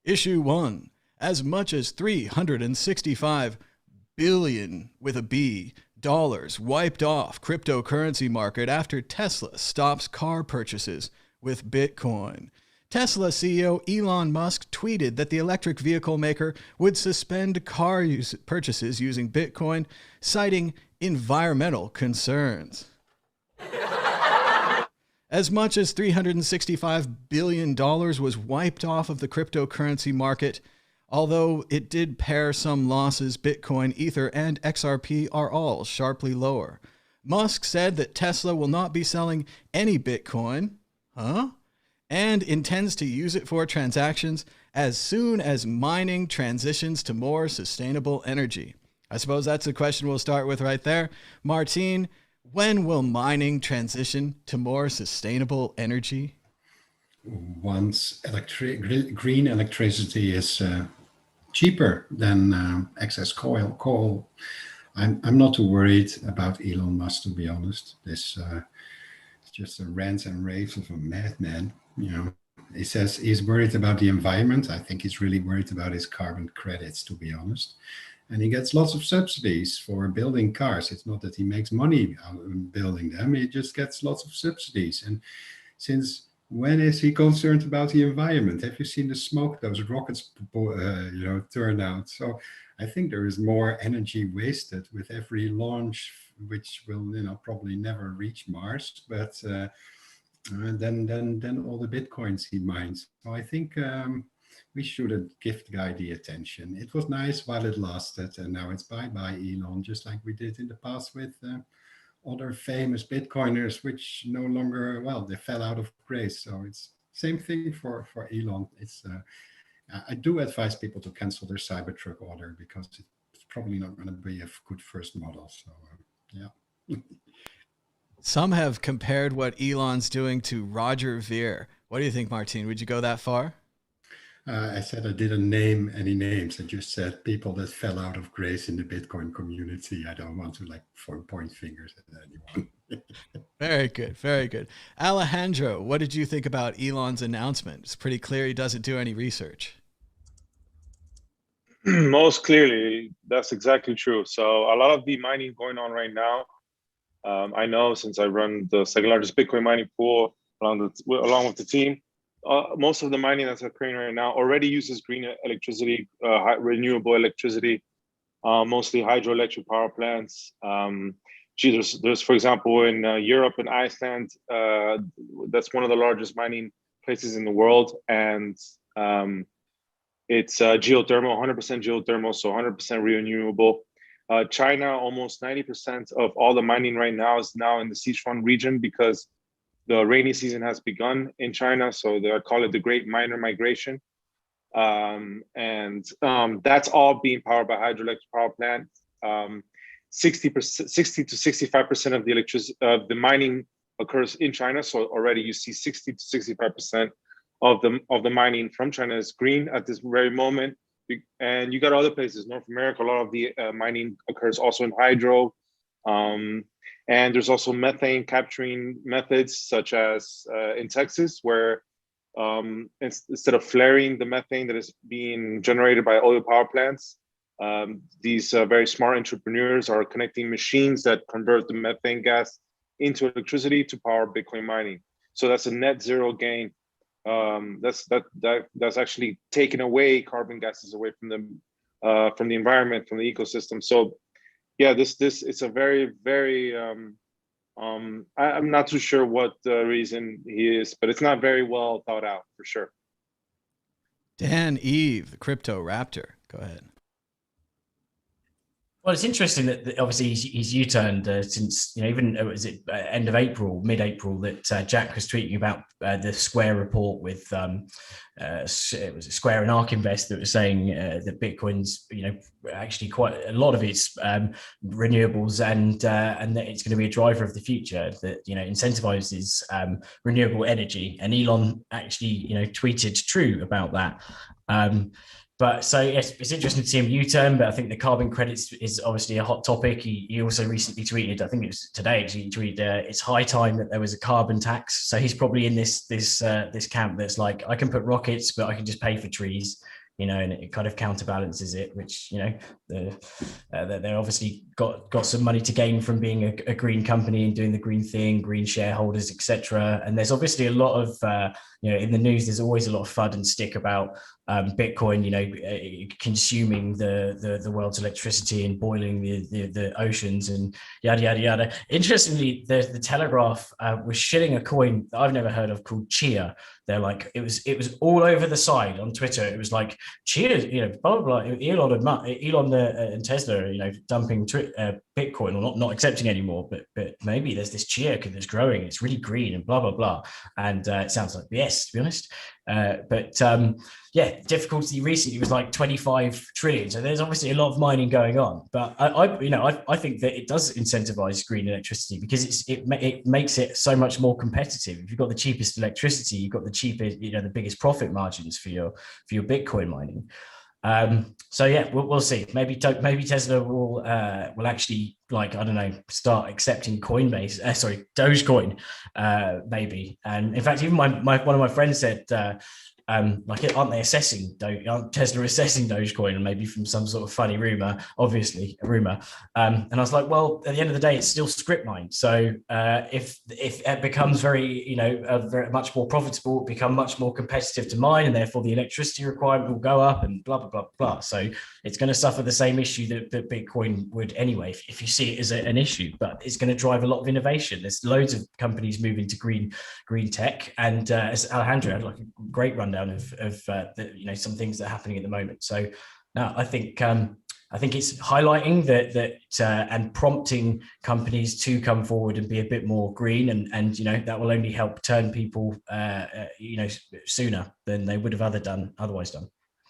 Issue 1. As much as 365 billion with a B dollars wiped off cryptocurrency market after Tesla stops car purchases with Bitcoin. Tesla CEO Elon Musk tweeted that the electric vehicle maker would suspend purchases using Bitcoin, citing environmental concerns. As much as $365 billion was wiped off of the cryptocurrency market. Although it did pair some losses, Bitcoin, Ether, and XRP are all sharply lower. Musk said that Tesla will not be selling any Bitcoin, and intends to use it for transactions as soon as mining transitions to more sustainable energy. I suppose that's the question we'll start with right there. Martin, when will mining transition to more sustainable energy? Once green electricity is cheaper than excess coal. I'm not too worried about Elon Musk, to be honest. This it's just a rant and raves of a madman. He says he's worried about the environment. I think he's really worried about his carbon credits, to be honest. And he gets lots of subsidies for building cars. It's not that he makes money out of building them. He just gets lots of subsidies. And since when is he concerned about the environment? Have you seen the smoke those rockets turn out? So I think there is more energy wasted with every launch, which will probably never reach Mars. But then all the Bitcoins he mines. So I think we should give the guy the attention. It was nice while it lasted, and now it's bye-bye, Elon, just like we did in the past with other famous Bitcoiners, which no longer, they fell out of grace. So it's same thing for Elon. It's I do advise people to cancel their Cybertruck order because it's probably not going to be a good first model. So yeah. Some have compared what Elon's doing to Roger Ver. What do you think, Martin? Would you go that far? I said I didn't name any names. I just said people that fell out of grace in the Bitcoin community. I don't want to point fingers at anyone. Very good. Very good. Alejandro, what did you think about Elon's announcement? It's pretty clear he doesn't do any research. Most clearly, that's exactly true. So a lot of the mining going on right now, I know since I run the second largest Bitcoin mining pool along with the team, most of the mining that's occurring right now already uses green electricity, renewable electricity, mostly hydroelectric power plants. There's, for example, in Europe and Iceland, that's one of the largest mining places in the world, and it's geothermal, 100% geothermal, so 100% renewable. China, almost 90% of all the mining right now is now in the Sichuan region because the rainy season has begun in China, so they call it the Great Miner Migration. That's all being powered by hydroelectric power plants. 60 to 65% of the electricity the mining occurs in China. So already you see 60 to 65% of the mining from China is green at this very moment. And you got other places, North America, a lot of the mining occurs also in hydro. And there's also methane capturing methods, such as in Texas, where instead of flaring the methane that is being generated by oil power plants, these very smart entrepreneurs are connecting machines that convert the methane gas into electricity to power Bitcoin mining. So that's a net zero gain. That's actually taking away carbon gases away from the environment, from the ecosystem. So yeah, this it's a very, very I'm not too sure what the reason he is, but it's not very well thought out for sure. Dan Eve, the Crypto Raptor, go ahead. Well, it's interesting that obviously he's U-turned since, even was it end of April, mid-April, that Jack was tweeting about the Square report with it was Square and ARK Invest that was saying that Bitcoin's actually quite a lot of its renewables and that it's going to be a driver of the future that incentivizes renewable energy. And Elon actually tweeted true about that. But so yes, it's interesting to see him U-turn, but I think the carbon credits is obviously a hot topic. He also recently tweeted, I think it was today, actually, he tweeted, it's high time that there was a carbon tax. So he's probably in this camp that's like, I can put rockets, but I can just pay for trees. and it kind of counterbalances it, which, they're obviously got some money to gain from being a green company and doing the green thing, green shareholders, etc. And there's obviously a lot of, in the news, there's always a lot of FUD and stick about Bitcoin, consuming the world's electricity and boiling the oceans and yada, yada, yada. Interestingly, the Telegraph was shilling a coin that I've never heard of called Chia. They're like, it was all over the side on Twitter. It was like, Chia, blah, blah, blah. Elon and Tesla, dumping Bitcoin, or not accepting anymore, but maybe there's this Chia that's growing. It's really green and blah, blah, blah. And it sounds like BS, to be honest. Difficulty recently was like 25 trillion. So there's obviously a lot of mining going on. But I think that it does incentivize green electricity because it makes it so much more competitive. If you've got the cheapest electricity, you've got the cheapest, the biggest profit margins for your Bitcoin mining. We'll see. Maybe Tesla will actually, start accepting Dogecoin, maybe. And in fact, even one of my friends said, aren't they assessing? Aren't Tesla assessing Dogecoin, and maybe from some sort of funny rumor? Obviously, a rumor. And I was like, well, at the end of the day, it's still script mined. So if it becomes very much more profitable, become much more competitive to mine, and therefore the electricity requirement will go up, and blah blah blah blah. So it's going to suffer the same issue that Bitcoin would anyway, if you see it as an issue. But it's going to drive a lot of innovation. There's loads of companies moving to green tech, and as Alejandro had a great rundown of some things that are happening at the moment. So no, I think it's highlighting that and prompting companies to come forward and be a bit more green, and that will only help turn people sooner than they would have otherwise done.